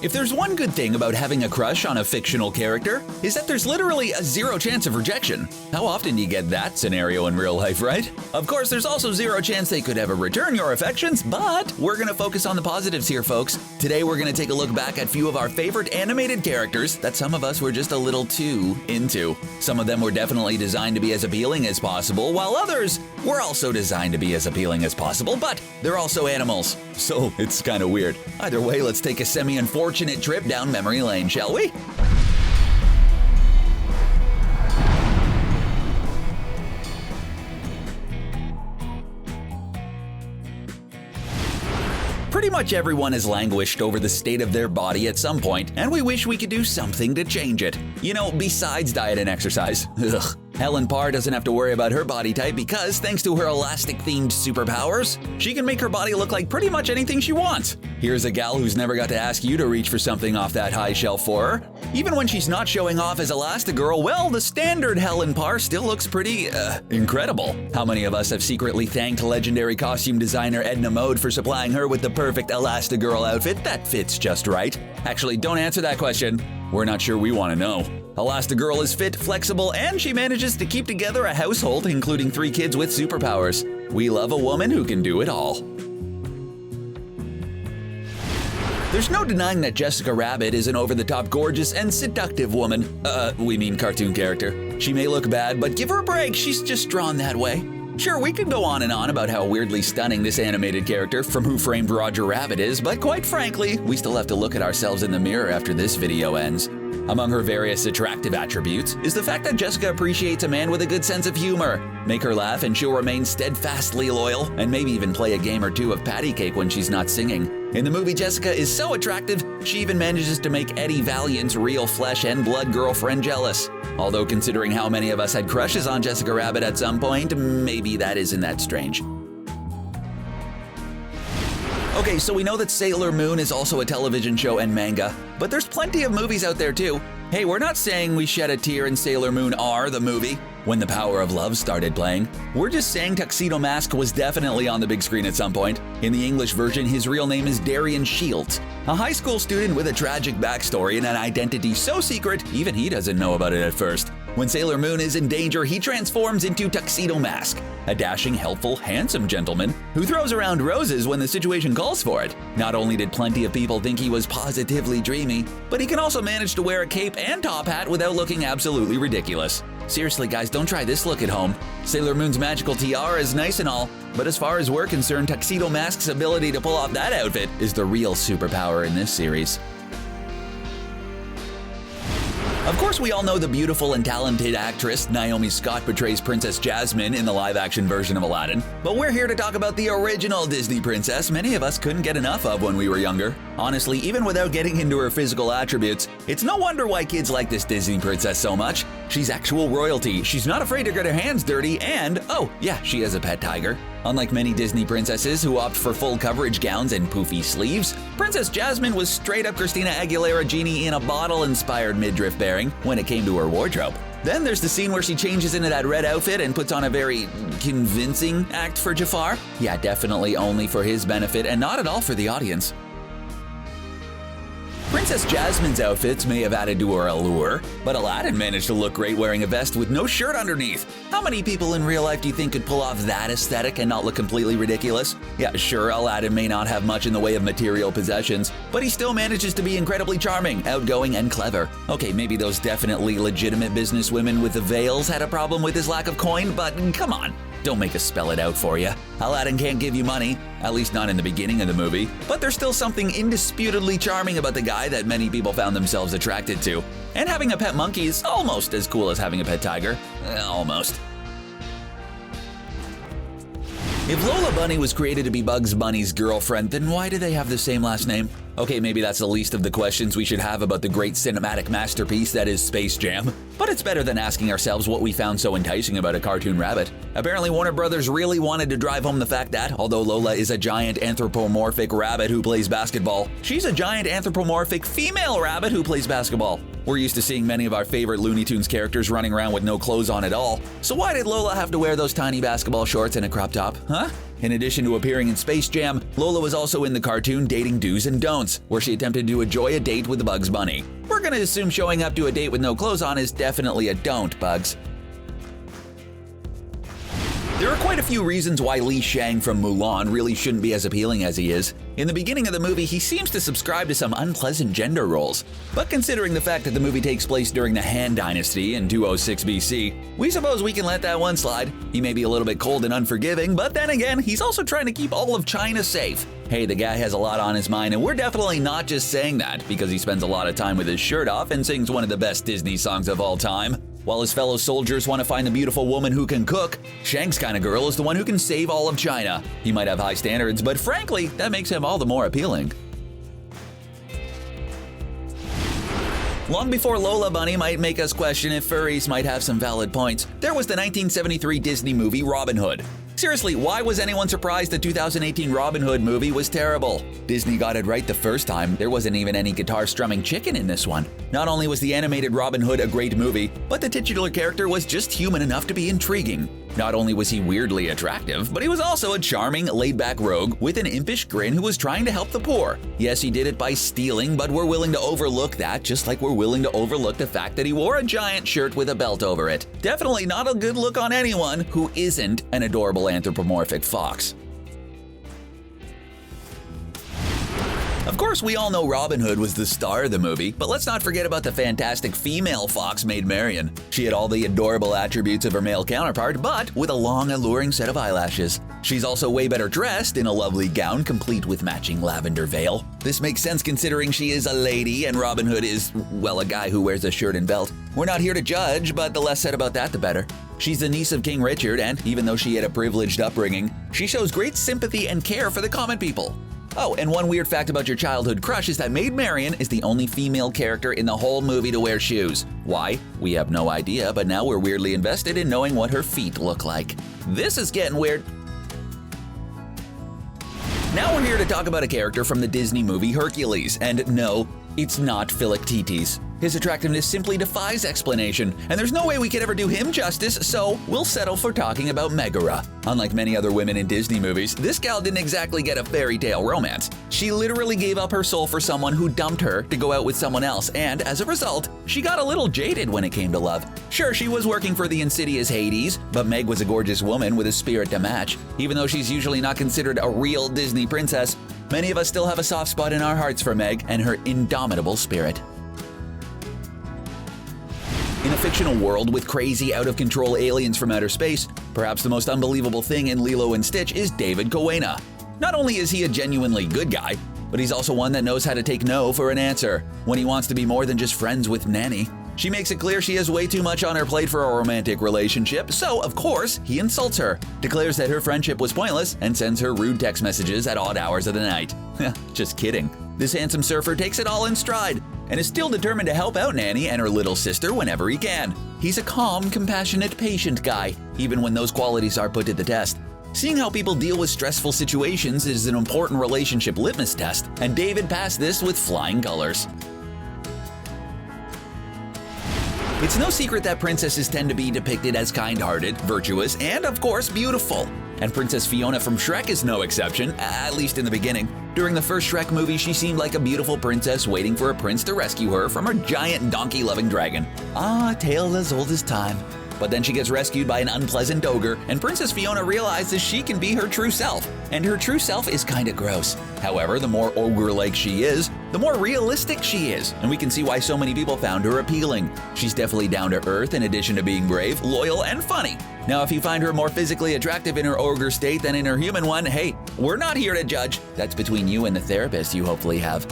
If there's one good thing about having a crush on a fictional character, is that there's literally a zero chance of rejection. How often do you get that scenario in real life, right? Of course, there's also zero chance they could ever return your affections, but we're gonna focus on the positives here, folks. Today we're gonna take a look back at a few of our favorite animated characters that some of us were just a little too into. Some of them were definitely designed to be as appealing as possible, while others were also designed to be as appealing as possible, but they're also animals. So it's kind of weird. Either way, let's take a semi-unfortunate trip down memory lane, shall we? Pretty much everyone has languished over the state of their body at some point, and we wish we could do something to change it. You know, besides diet and exercise. Ugh. Helen Parr doesn't have to worry about her body type because, thanks to her elastic-themed superpowers, she can make her body look like pretty much anything she wants. Here's a gal who's never got to ask you to reach for something off that high shelf for her. Even when she's not showing off as Elastigirl, well, the standard Helen Parr still looks pretty, incredible. How many of us have secretly thanked legendary costume designer Edna Mode for supplying her with the perfect Elastigirl outfit that fits just right? Actually, don't answer that question. We're not sure we want to know. Elastigirl is fit, flexible, and she manages to keep together a household, including 3 kids with superpowers. We love a woman who can do it all. There's no denying that Jessica Rabbit is an over-the-top gorgeous and seductive woman. We mean cartoon character. She may look bad, but give her a break, she's just drawn that way. Sure, we could go on and on about how weirdly stunning this animated character from Who Framed Roger Rabbit is, but quite frankly, we still have to look at ourselves in the mirror after this video ends. Among her various attractive attributes is the fact that Jessica appreciates a man with a good sense of humor. Make her laugh and she'll remain steadfastly loyal, and maybe even play a game or two of patty cake when she's not singing. In the movie, Jessica is so attractive, she even manages to make Eddie Valiant's real flesh and blood girlfriend jealous. Although considering how many of us had crushes on Jessica Rabbit at some point, maybe that isn't that strange. Okay, so we know that Sailor Moon is also a television show and manga, but there's plenty of movies out there too. Hey, we're not saying we shed a tear in Sailor Moon R, the movie, when The Power of Love started playing. We're just saying Tuxedo Mask was definitely on the big screen at some point. In the English version, his real name is Darian Shields, a high school student with a tragic backstory and an identity so secret, even he doesn't know about it at first. When Sailor Moon is in danger, he transforms into Tuxedo Mask, a dashing, helpful, handsome gentleman who throws around roses when the situation calls for it. Not only did plenty of people think he was positively dreamy, but he can also manage to wear a cape and top hat without looking absolutely ridiculous. Seriously guys, don't try this look at home. Sailor Moon's magical tiara is nice and all, but as far as we're concerned, Tuxedo Mask's ability to pull off that outfit is the real superpower in this series. Of course, we all know the beautiful and talented actress Naomi Scott portrays Princess Jasmine in the live-action version of Aladdin. But we're here to talk about the original Disney princess many of us couldn't get enough of when we were younger. Honestly, even without getting into her physical attributes, it's no wonder why kids like this Disney princess so much. She's actual royalty, she's not afraid to get her hands dirty, and, oh yeah, she has a pet tiger. Unlike many Disney princesses who opt for full coverage gowns and poofy sleeves, Princess Jasmine was straight-up Christina Aguilera Genie in a Bottle-inspired midriff bearing when it came to her wardrobe. Then there's the scene where she changes into that red outfit and puts on a very convincing act for Jafar. Yeah, definitely only for his benefit and not at all for the audience. Princess Jasmine's outfits may have added to her allure, but Aladdin managed to look great wearing a vest with no shirt underneath. How many people in real life do you think could pull off that aesthetic and not look completely ridiculous? Yeah, sure, Aladdin may not have much in the way of material possessions, but he still manages to be incredibly charming, outgoing, and clever. Okay, maybe those definitely legitimate businesswomen with the veils had a problem with his lack of coin, but come on. Don't make us spell it out for you. Aladdin can't give you money, at least not in the beginning of the movie, but there's still something indisputably charming about the guy that many people found themselves attracted to. And having a pet monkey is almost as cool as having a pet tiger. Almost. If Lola Bunny was created to be Bugs Bunny's girlfriend, then why do they have the same last name? Okay, maybe that's the least of the questions we should have about the great cinematic masterpiece that is Space Jam. But it's better than asking ourselves what we found so enticing about a cartoon rabbit. Apparently Warner Brothers really wanted to drive home the fact that, although Lola is a giant anthropomorphic rabbit who plays basketball, she's a giant anthropomorphic female rabbit who plays basketball. We're used to seeing many of our favorite Looney Tunes characters running around with no clothes on at all, so why did Lola have to wear those tiny basketball shorts and a crop top, huh? In addition to appearing in Space Jam, Lola was also in the cartoon Dating Do's and Don'ts, where she attempted to enjoy a date with Bugs Bunny. We're gonna assume showing up to a date with no clothes on is definitely a don't, Bugs. There are quite a few reasons why Shang from Mulan really shouldn't be as appealing as he is. In the beginning of the movie, he seems to subscribe to some unpleasant gender roles. But considering the fact that the movie takes place during the Han Dynasty in 206 BC, we suppose we can let that one slide. He may be a little bit cold and unforgiving, but then again, he's also trying to keep all of China safe. Hey, the guy has a lot on his mind, and we're definitely not just saying that because he spends a lot of time with his shirt off and sings one of the best Disney songs of all time. While his fellow soldiers want to find the beautiful woman who can cook, Shang's kind of girl is the one who can save all of China. He might have high standards, but frankly, that makes him all the more appealing. Long before Lola Bunny might make us question if furries might have some valid points, there was the 1973 Disney movie Robin Hood. Seriously, why was anyone surprised the 2018 Robin Hood movie was terrible? Disney got it right the first time. There wasn't even any guitar-strumming chicken in this one. Not only was the animated Robin Hood a great movie, but the titular character was just human enough to be intriguing. Not only was he weirdly attractive, but he was also a charming, laid-back rogue with an impish grin who was trying to help the poor. Yes, he did it by stealing, but we're willing to overlook that, just like we're willing to overlook the fact that he wore a giant shirt with a belt over it. Definitely not a good look on anyone who isn't an adorable anthropomorphic fox. Of course, we all know Robin Hood was the star of the movie, but let's not forget about the fantastic female fox Maid Marian. She had all the adorable attributes of her male counterpart, but with a long, alluring set of eyelashes. She's also way better dressed in a lovely gown complete with matching lavender veil. This makes sense considering she is a lady and Robin Hood is, well, a guy who wears a shirt and belt. We're not here to judge, but the less said about that, the better. She's the niece of King Richard, and even though she had a privileged upbringing, she shows great sympathy and care for the common people. Oh, and one weird fact about your childhood crush is that Maid Marian is the only female character in the whole movie to wear shoes. Why? We have no idea, but now we're weirdly invested in knowing what her feet look like. This is getting weird. Now we're here to talk about a character from the Disney movie Hercules, and no, it's not Philoctetes. His attractiveness simply defies explanation, and there's no way we could ever do him justice, so we'll settle for talking about Megara. Unlike many other women in Disney movies, this gal didn't exactly get a fairy tale romance. She literally gave up her soul for someone who dumped her to go out with someone else, and as a result, she got a little jaded when it came to love. Sure, she was working for the insidious Hades, but Meg was a gorgeous woman with a spirit to match. Even though she's usually not considered a real Disney princess, many of us still have a soft spot in our hearts for Meg and her indomitable spirit. In a fictional world with crazy, out-of-control aliens from outer space, perhaps the most unbelievable thing in Lilo and Stitch is David Coena. Not only is he a genuinely good guy, but he's also one that knows how to take no for an answer when he wants to be more than just friends with Nanny. She makes it clear she has way too much on her plate for a romantic relationship, so of course he insults her, declares that her friendship was pointless, and sends her rude text messages at odd hours of the night. Just kidding. This handsome surfer takes it all in stride and is still determined to help out Nanny and her little sister whenever he can. He's a calm, compassionate, patient guy, even when those qualities are put to the test. Seeing how people deal with stressful situations is an important relationship litmus test, and David passed this with flying colors. It's no secret that princesses tend to be depicted as kind-hearted, virtuous, and of course beautiful. And Princess Fiona from Shrek is no exception, at least in the beginning. During the first Shrek movie, she seemed like a beautiful princess waiting for a prince to rescue her from a giant donkey-loving dragon. Ah, tale as old as time. But then she gets rescued by an unpleasant ogre, and Princess Fiona realizes she can be her true self. And her true self is kinda gross. However, the more ogre-like she is, the more realistic she is, and we can see why so many people found her appealing. She's definitely down to earth in addition to being brave, loyal, and funny. Now, if you find her more physically attractive in her ogre state than in her human one, hey, we're not here to judge. That's between you and the therapist you hopefully have.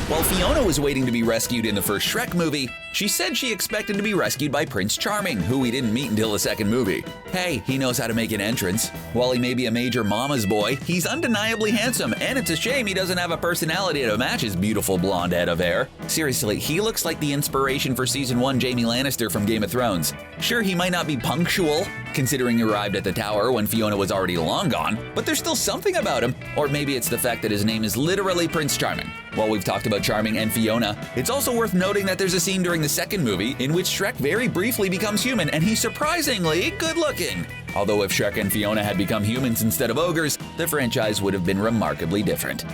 While Fiona was waiting to be rescued in the first Shrek movie, she said she expected to be rescued by Prince Charming, who we didn't meet until the second movie. Hey, he knows how to make an entrance. While he may be a major mama's boy, he's undeniably handsome, and it's a shame he doesn't have a personality to match his beautiful blonde head of hair. Seriously, he looks like the inspiration for Season 1 Jaime Lannister from Game of Thrones. Sure, he might not be punctual, considering he arrived at the tower when Fiona was already long gone, but there's still something about him. Or maybe it's the fact that his name is literally Prince Charming. While we've talked about Charming and Fiona, it's also worth noting that there's a scene during the second movie in which Shrek very briefly becomes human and he's surprisingly good looking. Although if Shrek and Fiona had become humans instead of ogres, the franchise would have been remarkably different.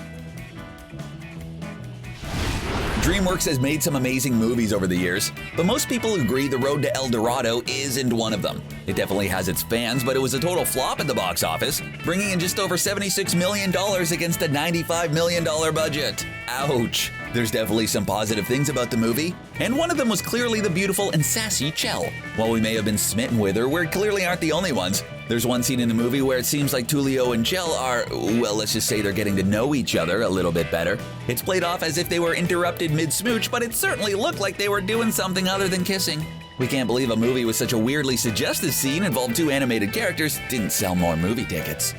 DreamWorks has made some amazing movies over the years, but most people agree The Road to El Dorado isn't one of them. It definitely has its fans, but it was a total flop at the box office, bringing in just over $76 million against a $95 million budget. Ouch! There's definitely some positive things about the movie, and one of them was clearly the beautiful and sassy Chell. While we may have been smitten with her, we clearly aren't the only ones. There's one scene in the movie where it seems like Tulio and Chell are, well, let's just say they're getting to know each other a little bit better. It's played off as if they were interrupted mid-smooch, but it certainly looked like they were doing something other than kissing. We can't believe a movie with such a weirdly suggestive scene involved two animated characters didn't sell more movie tickets.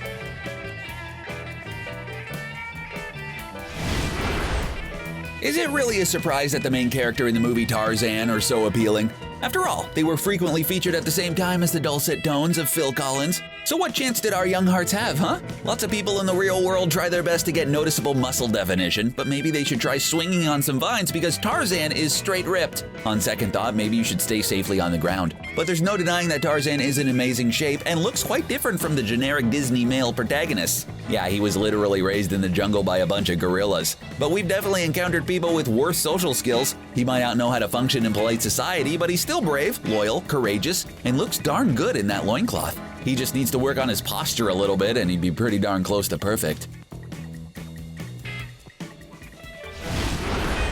Is it really a surprise that the main character in the movie Tarzan are so appealing? After all, they were frequently featured at the same time as the dulcet tones of Phil Collins. So what chance did our young hearts have, huh? Lots of people in the real world try their best to get noticeable muscle definition, but maybe they should try swinging on some vines because Tarzan is straight ripped. On second thought, maybe you should stay safely on the ground. But there's no denying that Tarzan is in amazing shape and looks quite different from the generic Disney male protagonists. Yeah, he was literally raised in the jungle by a bunch of gorillas. But we've definitely encountered people with worse social skills. He might not know how to function in polite society, but he's still brave, loyal, courageous, and looks darn good in that loincloth. He just needs to work on his posture a little bit and he'd be pretty darn close to perfect.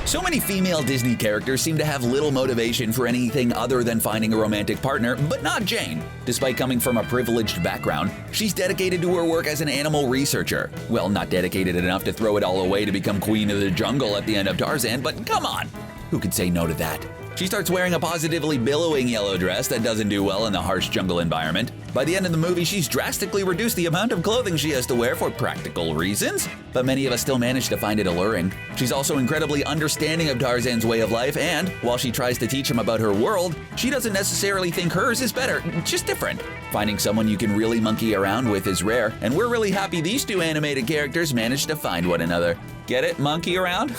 So many female Disney characters seem to have little motivation for anything other than finding a romantic partner, but not Jane. Despite coming from a privileged background, she's dedicated to her work as an animal researcher. Well, not dedicated enough to throw it all away to become queen of the jungle at the end of Tarzan, but come on! Who could say no to that? She starts wearing a positively billowing yellow dress that doesn't do well in the harsh jungle environment. By the end of the movie, she's drastically reduced the amount of clothing she has to wear for practical reasons, but many of us still manage to find it alluring. She's also incredibly understanding of Tarzan's way of life, and while she tries to teach him about her world, she doesn't necessarily think hers is better, just different. Finding someone you can really monkey around with is rare, and we're really happy these two animated characters managed to find one another. Get it? Monkey around?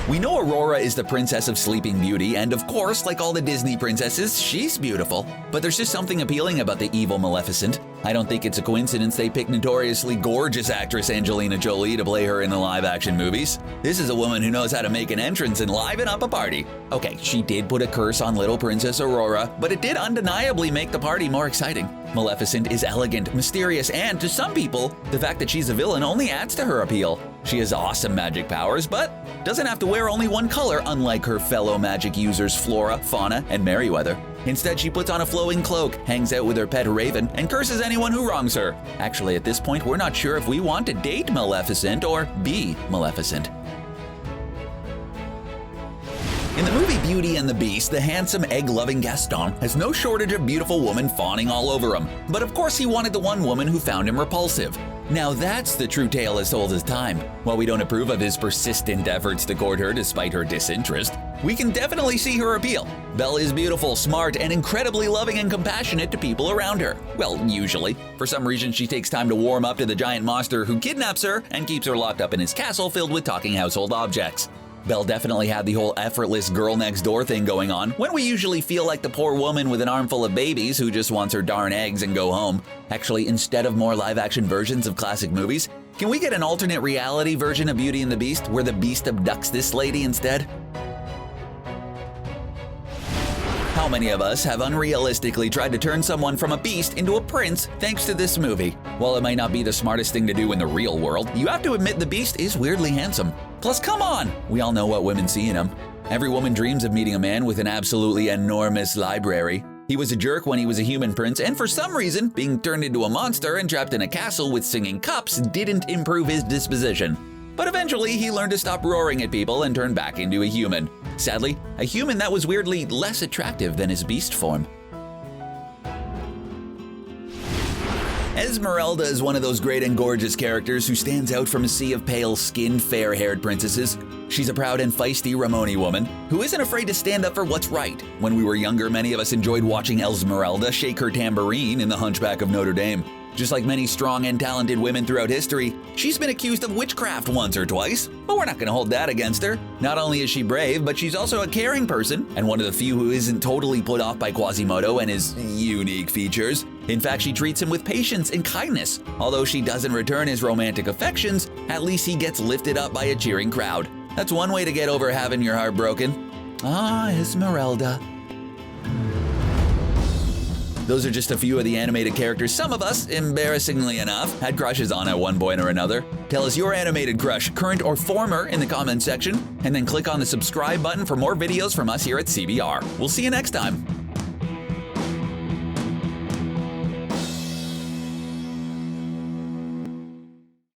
We know Aurora is the princess of Sleeping Beauty, and of course, like all the Disney princesses, she's beautiful. But there's just something appealing about the evil Maleficent. I don't think it's a coincidence they picked notoriously gorgeous actress Angelina Jolie to play her in the live-action movies. This is a woman who knows how to make an entrance and liven up a party. Okay, she did put a curse on little Princess Aurora, but it did undeniably make the party more exciting. Maleficent is elegant, mysterious, and to some people, the fact that she's a villain only adds to her appeal. She has awesome magic powers, but doesn't have to wear only one color, unlike her fellow magic users Flora, Fauna, and Merryweather. Instead, she puts on a flowing cloak, hangs out with her pet Raven, and curses anyone who wrongs her. Actually, at this point, we're not sure if we want to date Maleficent or be Maleficent. In the movie Beauty and the Beast, the handsome egg-loving Gaston has no shortage of beautiful women fawning all over him. But of course he wanted the one woman who found him repulsive. Now that's the true tale as told as time. While we don't approve of his persistent efforts to court her despite her disinterest, we can definitely see her appeal. Belle is beautiful, smart, and incredibly loving and compassionate to people around her. Well, usually. For some reason, she takes time to warm up to the giant monster who kidnaps her and keeps her locked up in his castle filled with talking household objects. Belle definitely had the whole effortless girl next door thing going on, when we usually feel like the poor woman with an armful of babies who just wants her darn eggs and go home. Actually, instead of more live-action versions of classic movies, can we get an alternate reality version of Beauty and the Beast where the Beast abducts this lady instead? How many of us have unrealistically tried to turn someone from a beast into a prince thanks to this movie? While it might not be the smartest thing to do in the real world, you have to admit the Beast is weirdly handsome. Plus, come on! We all know what women see in him. Every woman dreams of meeting a man with an absolutely enormous library. He was a jerk when he was a human prince, and for some reason, being turned into a monster and trapped in a castle with singing cups didn't improve his disposition. But eventually, he learned to stop roaring at people and turn back into a human. Sadly, a human that was weirdly less attractive than his beast form. Esmeralda is one of those great and gorgeous characters who stands out from a sea of pale-skinned, fair-haired princesses. She's a proud and feisty Ramoni woman who isn't afraid to stand up for what's right. When we were younger, many of us enjoyed watching Esmeralda shake her tambourine in The Hunchback of Notre Dame. Just like many strong and talented women throughout history, she's been accused of witchcraft once or twice, but we're not going to hold that against her. Not only is she brave, but she's also a caring person, and one of the few who isn't totally put off by Quasimodo and his unique features. In fact, she treats him with patience and kindness. Although she doesn't return his romantic affections, at least he gets lifted up by a cheering crowd. That's one way to get over having your heart broken. Ah, Esmeralda. Those are just a few of the animated characters some of us, embarrassingly enough, had crushes on at one point or another. Tell us your animated crush, current or former, in the comments section, and then click on the subscribe button for more videos from us here at CBR. We'll see you next time.